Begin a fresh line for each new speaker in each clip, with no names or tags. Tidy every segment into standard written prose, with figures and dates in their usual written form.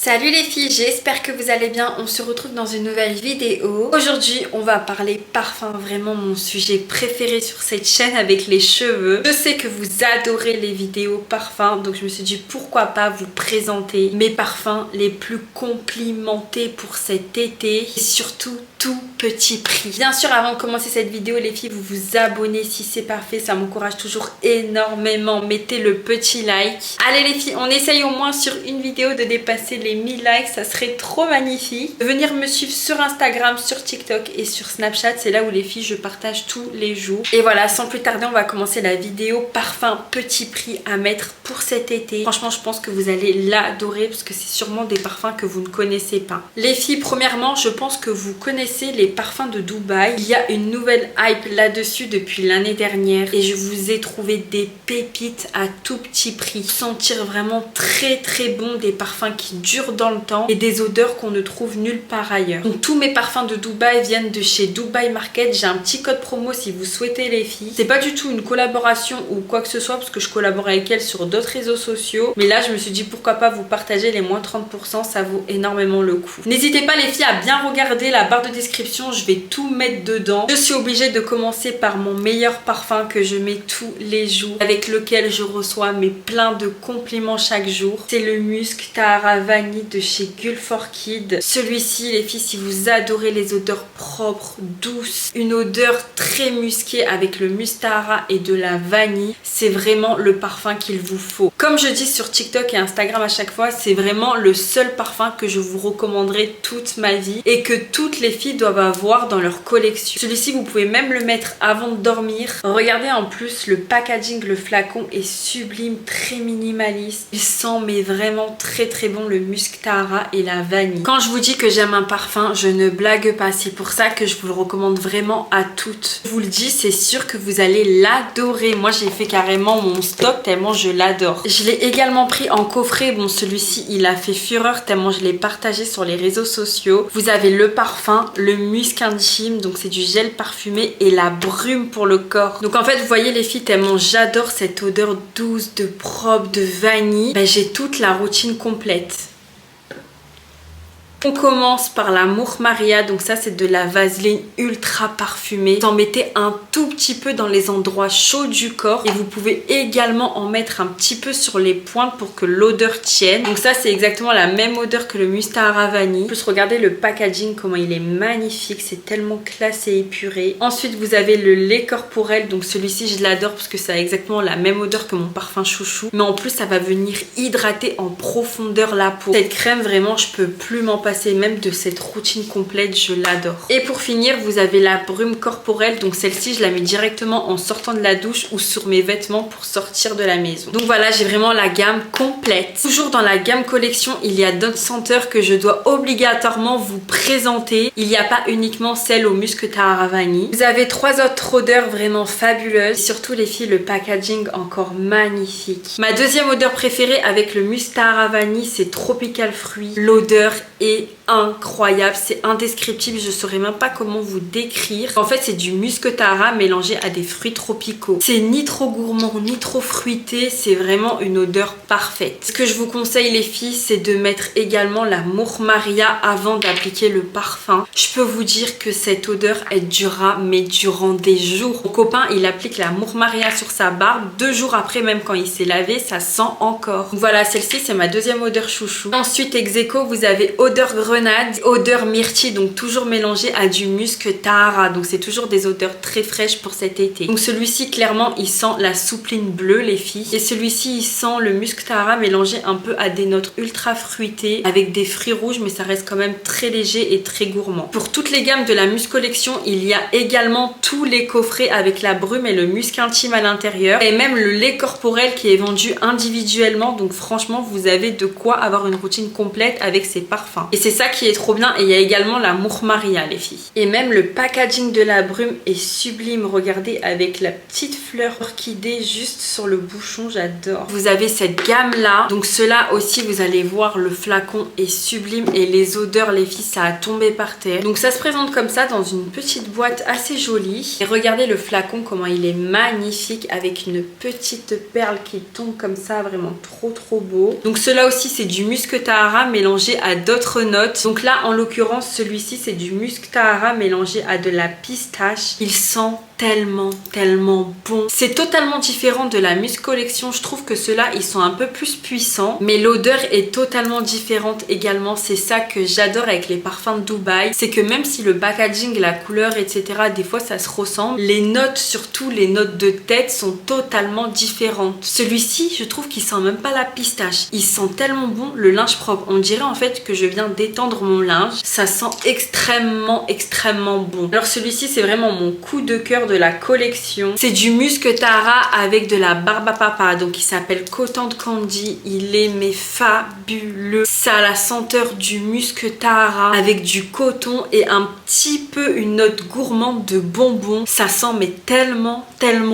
Salut les filles, j'espère que vous allez bien. On se retrouve dans une nouvelle vidéo. Aujourd'hui, on va parler parfum, vraiment mon sujet préféré sur cette chaîne avec les cheveux. Je sais que vous adorez les vidéos parfums, donc je me suis dit pourquoi pas vous présenter mes parfums les plus complimentés pour cet été et surtout tout petit prix. Bien sûr, avant de commencer cette vidéo, les filles, vous vous abonnez si c'est pas fait, ça m'encourage toujours énormément. Mettez le petit like. Allez les filles, on essaye au moins sur une vidéo de dépasser les 1000 likes, ça serait trop magnifique. De venir me suivre sur Instagram, sur TikTok et sur Snapchat, c'est là où les filles je partage tous les jours. Et voilà, sans plus tarder, on va commencer la vidéo parfum petit prix à mettre pour cet été. Franchement, je pense que vous allez l'adorer parce que c'est sûrement des parfums que vous ne connaissez pas. Les filles, premièrement, je pense que vous connaissez les parfums de Dubaï. Il y a une nouvelle hype là-dessus depuis l'année dernière et je vous ai trouvé des pépites à tout petit prix. Sentir vraiment très bon, des parfums qui durent dans le temps et des odeurs qu'on ne trouve nulle part ailleurs. Donc tous mes parfums de Dubaï viennent de chez Dubaï Market. J'ai un petit code promo si vous souhaitez les filles. C'est pas du tout une collaboration ou quoi que ce soit parce que je collabore avec elles sur d'autres réseaux sociaux. Mais là je me suis dit pourquoi pas vous partager les moins 30%, ça vaut énormément le coup. N'hésitez pas les filles à bien regarder la barre de description, je vais tout mettre dedans. Je suis obligée de commencer par mon meilleur parfum que je mets tous les jours, avec lequel je reçois mes plein de compliments chaque jour. C'est le Musk Tahara Vanille de chez Gulf Orchid. Celui-ci les filles, si vous adorez les odeurs propres, douces, une odeur très musquée avec le Musk Tahara et de la vanille, c'est vraiment le parfum qu'il vous faut. Comme je dis sur TikTok et Instagram à chaque fois, c'est vraiment le seul parfum que je vous recommanderai toute ma vie et que toutes les filles doivent avoir dans leur collection. Celui-ci vous pouvez même le mettre avant de dormir. Regardez en plus le packaging, le flacon est sublime, très minimaliste. Il sent mais vraiment très bon le Musk Tahara et la vanille. Quand je vous dis que j'aime un parfum, je ne blague pas. C'est pour ça que je vous le recommande vraiment à toutes. Je vous le dis, c'est sûr que vous allez l'adorer. Moi j'ai fait carrément mon stock tellement je l'adore. Je l'ai également pris en coffret. Bon, celui-ci il a fait fureur tellement je l'ai partagé sur les réseaux sociaux. Vous avez le parfum, le musc intime, donc c'est du gel parfumé, et la brume pour le corps. Donc en fait vous voyez les filles, tellement j'adore cette odeur douce, de propre, de vanille, j'ai toute la routine complète. On commence par l'amour Maria, donc ça c'est de la vaseline ultra parfumée. Vous en mettez un tout petit peu dans les endroits chauds du corps et vous pouvez également en mettre un petit peu sur les pointes pour que l'odeur tienne. Donc ça c'est exactement la même odeur que le Musk Tahara Vanille. En plus regardez le packaging, comment il est magnifique, c'est tellement classe et épuré. Ensuite vous avez le lait corporel, donc celui-ci je l'adore parce que ça a exactement la même odeur que mon parfum chouchou. Mais en plus ça va venir hydrater en profondeur la peau. Cette crème vraiment je peux plus m'en passer. Même de cette routine complète, je l'adore. Et pour finir vous avez la brume corporelle, donc celle-ci je la mets directement en sortant de la douche ou sur mes vêtements pour sortir de la maison. Donc voilà, j'ai vraiment la gamme complète. Toujours dans la gamme collection, il y a d'autres senteurs que je dois obligatoirement vous présenter. Il n'y a pas uniquement celle au Musk Tahara Vanille. Vous avez 3 autres odeurs vraiment fabuleuses. Et surtout les filles, le packaging encore magnifique. Ma deuxième odeur préférée avec le Musk Tahara Vanille, c'est Tropical Fruit. L'odeur est incroyable, c'est indescriptible, je saurais même pas comment vous décrire. En fait c'est du Musk Tahara mélangé à des fruits tropicaux. C'est ni trop gourmand ni trop fruité, c'est vraiment une odeur parfaite. Ce que je vous conseille les filles, c'est de mettre également l'amour Maria avant d'appliquer le parfum. Je peux vous dire que cette odeur elle durera mais durant des jours. Mon copain il applique l'amour Maria sur sa barbe, 2 jours après même quand il s'est lavé, ça sent encore. Donc voilà, celle-ci c'est ma deuxième odeur chouchou. Ensuite ex aequo vous avez odeur grenade, odeur myrtille, donc toujours mélangé à du Musk Tahara, donc c'est toujours des odeurs très fraîches pour cet été. Donc celui-ci clairement il sent la soupline bleue les filles, et celui-ci il sent le Musk Tahara mélangé un peu à des notes ultra fruitées avec des fruits rouges, mais ça reste quand même très léger et très gourmand. Pour toutes les gammes de la Musk Collection, il y a également tous les coffrets avec la brume et le musc intime à l'intérieur, et même le lait corporel qui est vendu individuellement, donc franchement vous avez de quoi avoir une routine complète avec ces parfums. Et c'est ça ça qui est trop bien. Et il y a également la Murmaria les filles. Et même le packaging de la brume est sublime. Regardez avec la petite fleur orchidée juste sur le bouchon, j'adore. Vous avez cette gamme là. Donc cela aussi vous allez voir, le flacon est sublime et les odeurs les filles, ça a tombé par terre. Donc ça se présente comme ça dans une petite boîte assez jolie. Et regardez le flacon comment il est magnifique avec une petite perle qui tombe comme ça, vraiment trop beau. Donc cela aussi c'est du musc Tahara mélangé à d'autres notes. Donc là en l'occurrence celui-ci c'est du musc Tahara mélangé à de la pistache. Il sent tellement bon. C'est totalement différent de la Musk Collection. Je trouve que ceux-là ils sont un peu plus puissants, mais l'odeur est totalement différente également. C'est ça que j'adore avec les parfums de Dubaï, c'est que même si le packaging, la couleur, etc., des fois ça se ressemble, les notes, surtout les notes de tête, sont totalement différentes. Celui-ci, je trouve qu'il sent même pas la pistache. Il sent tellement bon le linge propre. On dirait en fait que je viens d'étendre mon linge. Ça sent extrêmement bon. Alors celui-ci, c'est vraiment mon coup de cœur de la collection. C'est du musc Tahara avec de la barbe à papa, donc il s'appelle Cotton Candy. Il est mais fabuleux. Ça a la senteur du musc Tahara avec du coton et un petit peu une note gourmande de bonbons. Ça sent mais tellement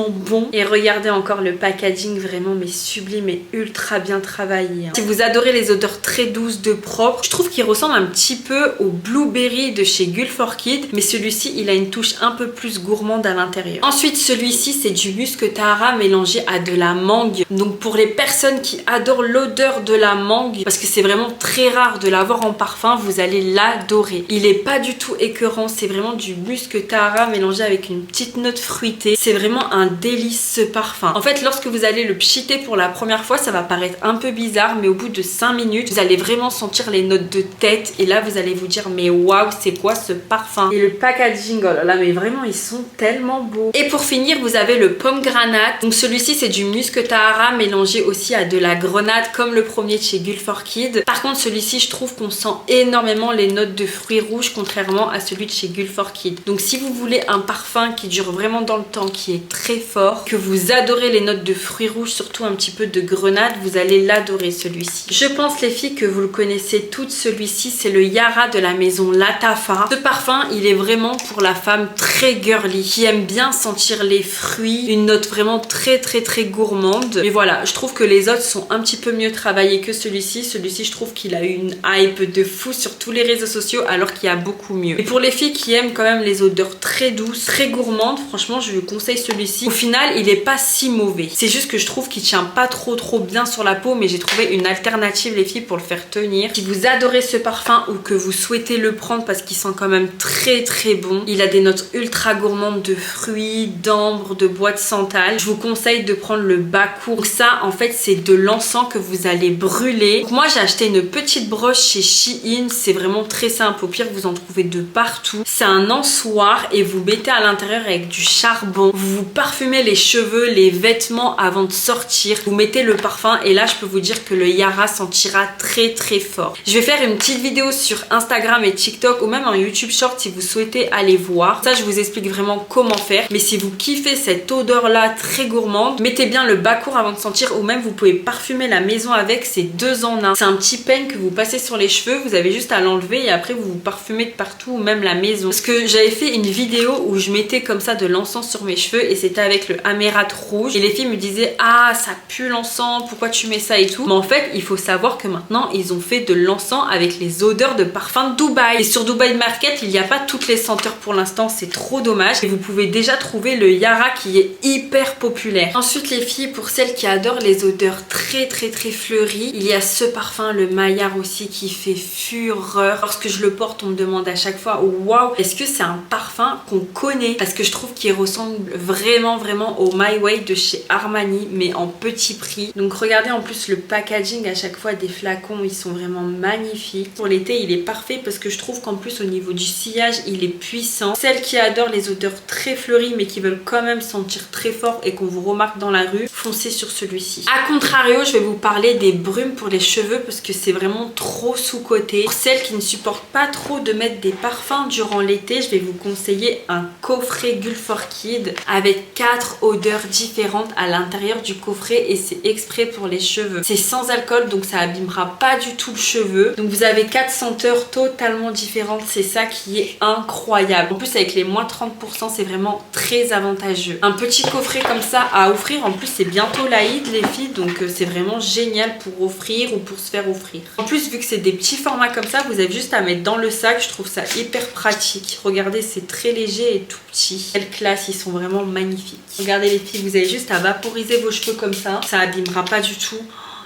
bon. Et regardez encore le packaging, vraiment mais sublime et ultra bien travaillé. Si vous adorez les odeurs très douces de propre, je trouve qu'il ressemble un petit peu au Blueberry de chez Gulf Orchid, mais celui-ci il a une touche un peu plus gourmande à l'intérieur. Ensuite celui-ci c'est du musc Tahara mélangé à de la mangue. Donc pour les personnes qui adorent l'odeur de la mangue, parce que c'est vraiment très rare de l'avoir en parfum, vous allez l'adorer. Il est pas du tout écœurant, c'est vraiment du musc Tahara mélangé avec une petite note fruitée. C'est vraiment un délice ce parfum. En fait lorsque vous allez le pchiter pour la première fois, ça va paraître un peu bizarre, mais au bout de 5 minutes vous allez vraiment sentir les notes de tête et là vous allez vous dire mais waouh, c'est quoi ce parfum. Et le packaging, oh là là, mais vraiment ils sont tellement beaux. Et pour finir vous avez le pomme granate. Donc celui-ci c'est du musc Tahara mélangé aussi à de la grenade comme le premier de chez Gulf Orchid. Par contre celui-ci je trouve qu'on sent énormément les notes de fruits rouges contrairement à celui de chez Gulf Orchid. Donc si vous voulez un parfum qui dure vraiment dans le temps, qui est très fort, que vous adorez les notes de fruits rouges, surtout un petit peu de grenade, vous allez l'adorer celui-ci. Je pense les filles que vous le connaissez toutes, celui-ci c'est le Yara de la maison Lattafa. Ce parfum il est vraiment pour la femme très girly qui aime bien sentir les fruits, une note vraiment très gourmande. Mais voilà, je trouve que les autres sont un petit peu mieux travaillés que celui-ci. Celui-ci je trouve qu'il a eu une hype de fou sur tous les réseaux sociaux alors qu'il y a beaucoup mieux. Et pour les filles qui aiment quand même les odeurs très douces, très gourmandes, franchement je vous conseille celui-ci. Au final il est pas si mauvais, c'est juste que je trouve qu'il tient pas trop bien sur la peau, mais j'ai trouvé une alternative les filles pour le faire tenir. Si vous adorez ce parfum ou que vous souhaitez le prendre parce qu'il sent quand même très bon, il a des notes ultra gourmandes de fruits, d'ambre, de bois de santal, je vous conseille de prendre le Bakour. Donc ça en fait c'est de l'encens que vous allez brûler. Donc moi j'ai acheté une petite broche chez Shein, c'est vraiment très simple, au pire vous en trouvez de partout. C'est un ensoir et vous mettez à l'intérieur avec du charbon. Vous vous parfumez les cheveux, les vêtements avant de sortir. Vous mettez le parfum et là je peux vous dire que le Yara sentira très fort. Je vais faire une petite vidéo sur Instagram et TikTok ou même un YouTube Short si vous souhaitez aller voir. Ça je vous explique vraiment comment faire. Mais si vous kiffez cette odeur là très gourmande, mettez bien le Bakour avant de sentir, ou même vous pouvez parfumer la maison avec, c'est 2 en 1. C'est un petit peigne que vous passez sur les cheveux, vous avez juste à l'enlever et après vous vous parfumez de partout, ou même la maison. Parce que j'avais fait une vidéo où je mettais comme ça de l'encens sur mes cheveux et c'était avec le Améranth rouge et les filles me disaient ah ça pue l'encens, pourquoi tu mets ça et tout. Mais en fait il faut savoir que maintenant ils ont fait de l'encens avec les odeurs de parfum de Dubaï. Et sur Dubaï Market il n'y a pas toutes les senteurs pour l'instant, c'est trop dommage. Et vous pouvez déjà trouver le Yara qui est hyper populaire. Ensuite les filles, pour celles qui adorent les odeurs très fleuries, il y a ce parfum, le Maillard aussi, qui fait fureur. Lorsque je le porte on me demande à chaque fois waouh, est-ce que c'est un parfum qu'on connaît? Parce que je trouve qu'il ressemble vraiment au My Way de chez Armani, mais en petit prix. Donc regardez en plus le packaging à chaque fois des flacons, ils sont vraiment magnifiques. Pour l'été il est parfait parce que je trouve qu'en plus au niveau du sillage il est puissant. Celles qui adorent les odeurs très fleuris mais qui veulent quand même sentir très fort et qu'on vous remarque dans la rue, foncez sur celui-ci. A contrario, je vais vous parler des brumes pour les cheveux parce que c'est vraiment trop sous-coté. Pour celles qui ne supportent pas trop de mettre des parfums durant l'été, je vais vous conseiller un coffret Gulf Orchid avec 4 odeurs différentes à l'intérieur du coffret et c'est exprès pour les cheveux. C'est sans alcool donc ça abîmera pas du tout le cheveu. Donc vous avez 4 senteurs totalement différentes, c'est ça qui est incroyable. En plus avec les moins 30%, c'est vraiment très avantageux. Un petit coffret comme ça à offrir, en plus c'est bientôt l'Aïd les filles, donc c'est vraiment génial pour offrir ou pour se faire offrir. En plus vu que c'est des petits formats comme ça, vous avez juste à mettre dans le sac, je trouve ça hyper pratique. Regardez, c'est très léger et tout petit. Quelle classe, ils sont vraiment magnifiques. Regardez les filles, vous avez juste à vaporiser vos cheveux comme ça abîmera pas du tout.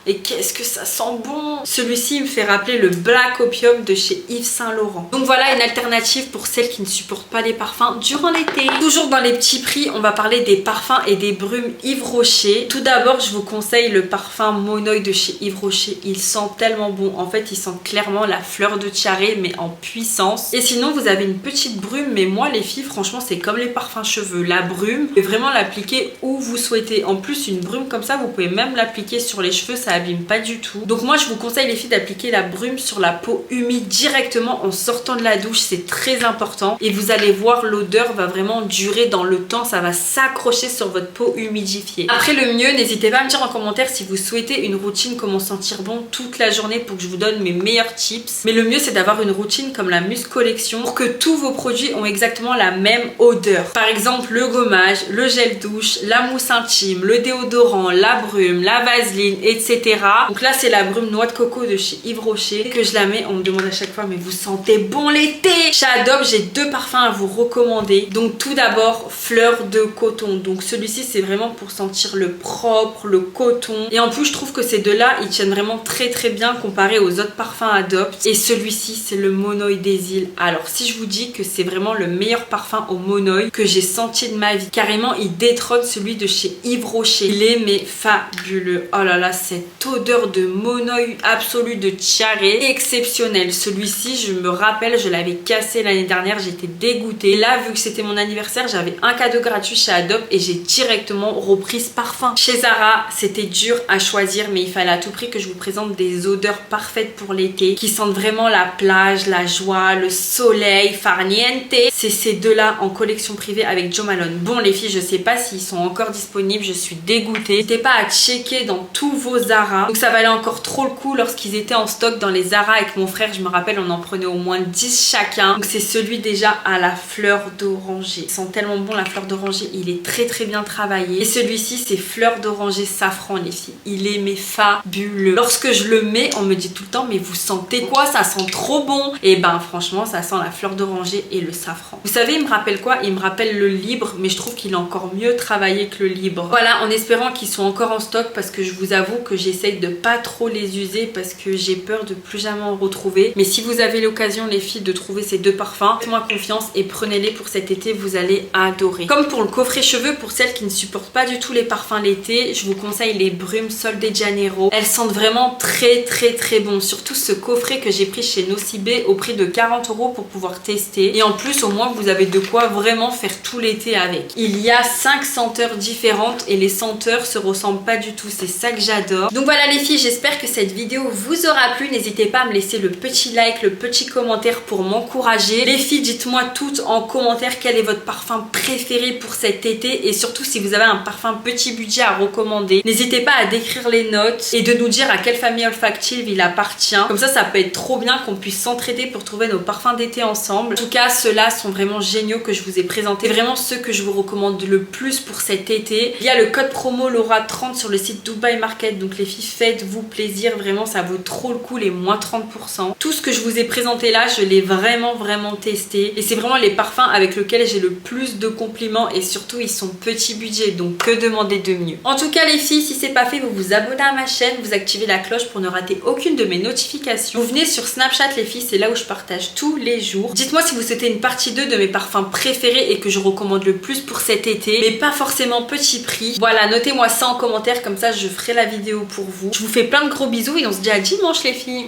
Et qu'est-ce que ça sent bon! Celui-ci me fait rappeler le Black Opium de chez Yves Saint Laurent. Donc voilà une alternative pour celles qui ne supportent pas les parfums durant l'été. Toujours dans les petits prix, on va parler des parfums et des brumes Yves Rocher. Tout d'abord, je vous conseille le parfum Monoï de chez Yves Rocher. Il sent tellement bon. En fait, il sent clairement la fleur de tiare, mais en puissance. Et sinon, vous avez une petite brume, mais moi, les filles, franchement, c'est comme les parfums cheveux. La brume, vous pouvez vraiment l'appliquer où vous souhaitez. En plus, une brume comme ça, vous pouvez même l'appliquer sur les cheveux, ça abîme pas du tout. Donc moi je vous conseille les filles d'appliquer la brume sur la peau humide directement en sortant de la douche, c'est très important et vous allez voir l'odeur va vraiment durer dans le temps, ça va s'accrocher sur votre peau humidifiée. Après le mieux, n'hésitez pas à me dire en commentaire si vous souhaitez une routine comment sentir bon toute la journée pour que je vous donne mes meilleurs tips. Mais le mieux c'est d'avoir une routine comme la Mousse Collection pour que tous vos produits ont exactement la même odeur. Par exemple le gommage, le gel douche, la mousse intime, le déodorant, la brume, la vaseline, etc. Donc là c'est la brume noix de coco de chez Yves Rocher que je la mets, on me demande à chaque fois mais vous sentez bon l'été. Chez Adobe j'ai 2 parfums à vous recommander. Donc tout d'abord fleur de coton, donc celui-ci c'est vraiment pour sentir le propre, le coton et en plus je trouve que ces deux-là ils tiennent vraiment très très bien comparé aux autres parfums Adobe. Et celui-ci c'est le Monoï des îles. Alors si je vous dis que c'est vraiment le meilleur parfum au Monoï que j'ai senti de ma vie, carrément il détrône celui de chez Yves Rocher. Il est mais fabuleux. Oh là là, cette odeur de Monoï absolue de tiare exceptionnelle. Celui-ci je me rappelle, je l'avais cassé l'année dernière, j'étais dégoûtée. Là vu que c'était mon anniversaire, j'avais un cadeau gratuit chez Adobe et j'ai directement repris ce parfum. Chez Zara c'était dur à choisir mais il fallait à tout prix que je vous présente des odeurs parfaites pour l'été qui sentent vraiment la plage, la joie, le soleil, farniente. C'est ces deux-là en collection privée avec Jo Malone. Bon les filles, je sais pas s'ils sont encore disponibles, je suis dégoûtée. N'hésitez pas à checker dans tous vos Zara. Donc ça valait encore trop le coup lorsqu'ils étaient en stock dans les Zara avec mon frère, je me rappelle on en prenait au moins 10 chacun. Donc c'est celui déjà à la fleur d'oranger. Il sent tellement bon la fleur d'oranger, il est très très bien travaillé. Et celui-ci c'est fleur d'oranger safran les filles. Il est mais fabuleux. Lorsque je le mets, on me dit tout le temps mais vous sentez quoi? Ça sent trop bon. Et ben franchement ça sent la fleur d'oranger et le safran. Vous savez il me rappelle quoi? Il me rappelle le libre mais je trouve qu'il est encore mieux travaillé que le libre. Voilà, en espérant qu'ils sont encore en stock parce que je vous avoue que j'essaye de pas trop les user parce que j'ai peur de plus jamais en retrouver. Mais si vous avez l'occasion les filles de trouver ces 2 parfums, faites-moi confiance et prenez-les pour cet été, vous allez adorer. Comme pour le coffret cheveux, pour celles qui ne supportent pas du tout les parfums l'été, je vous conseille les brumes Sol de Janeiro. Elles sentent vraiment très très très bon. Surtout ce coffret que j'ai pris chez Nocibé au prix de 40 € pour pouvoir tester. Et en plus au moins vous avez de quoi vraiment faire tout l'été avec. Il y a 5 senteurs différentes et les senteurs se ressemblent pas du tout. C'est ça que j'adore. Donc voilà les filles, j'espère que cette vidéo vous aura plu. N'hésitez pas à me laisser le petit like, le petit commentaire pour m'encourager. Les filles, dites-moi toutes en commentaire quel est votre parfum préféré pour cet été et surtout si vous avez un parfum petit budget à recommander. N'hésitez pas à décrire les notes et de nous dire à quelle famille olfactive il appartient. Comme ça peut être trop bien qu'on puisse s'entraider pour trouver nos parfums d'été ensemble. En tout cas, ceux-là sont vraiment géniaux que je vous ai présentés. Vraiment ceux que je vous recommande le plus pour cet été. Il y a le code promo Laura30 sur le site Dubai Market. Donc les filles, faites-vous plaisir. Vraiment, ça vaut trop le coup, les moins 30%. Tout ce que je vous ai présenté là, je l'ai vraiment testé. Et c'est vraiment les parfums avec lesquels j'ai le plus de compliments. Et surtout, ils sont petit budget. Donc que demander de mieux? En tout cas les filles, si c'est pas fait, vous vous abonnez à ma chaîne. Vous activez la cloche pour ne rater aucune de mes notifications. Vous venez sur Snapchat les filles, c'est là où je partage tous les jours. Dites-moi si vous souhaitez une partie 2 de mes parfums préférés et que je recommande le plus pour cet été. Mais pas forcément petit prix. Voilà, notez-moi ça en commentaire. Comme ça, je ferai la vidéo pour vous. Je vous fais plein de gros bisous et on se dit à dimanche les filles.